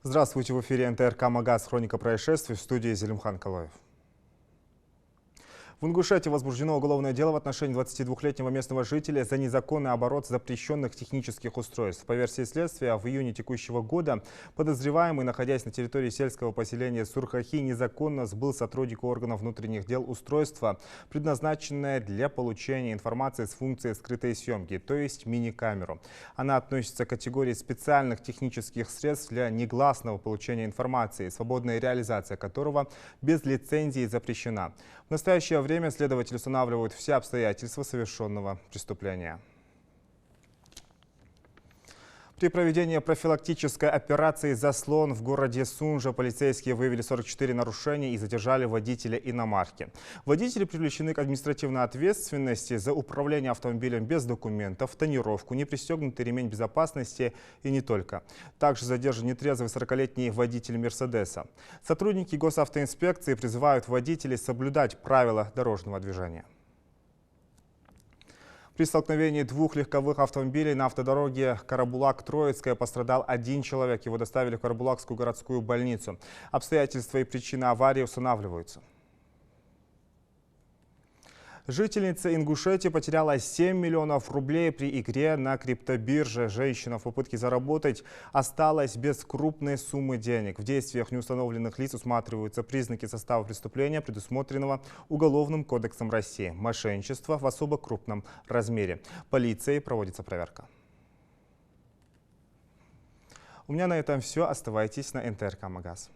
Здравствуйте, в эфире НТРК «Магаз. Хроника происшествий», в студии Зелимхан Калоев. В Ингушетии возбуждено уголовное дело в отношении 22-летнего местного жителя за незаконный оборот запрещенных технических устройств. По версии следствия, в июне текущего года подозреваемый, находясь на территории сельского поселения Сурхахи, незаконно сбыл сотруднику органов внутренних дел устройство, предназначенное для получения информации с функцией скрытой съемки, то есть мини-камеру. Она относится к категории специальных технических средств для негласного получения информации, свободная реализация которого без лицензии запрещена. В настоящее время следователи устанавливают все обстоятельства совершенного преступления. При проведении профилактической операции «Заслон» в городе Сунжа полицейские выявили 44 нарушения и задержали водителя иномарки. Водители привлечены к административной ответственности за управление автомобилем без документов, тонировку, непристегнутый ремень безопасности и не только. Также задержан нетрезвый 40-летний водитель «Мерседеса». Сотрудники госавтоинспекции призывают водителей соблюдать правила дорожного движения. При столкновении двух легковых автомобилей на автодороге Карабулак-Троицкая пострадал один человек. Его доставили в Карабулакскую городскую больницу. Обстоятельства и причины аварии устанавливаются. Жительница Ингушетии потеряла 7 миллионов рублей при игре на криптобирже. Женщина в попытке заработать осталась без крупной суммы денег. В действиях неустановленных лиц усматриваются признаки состава преступления, предусмотренного Уголовным кодексом России. Мошенничество в особо крупном размере. Полицией проводится проверка. У меня на этом все. Оставайтесь на НТРК «Магаз».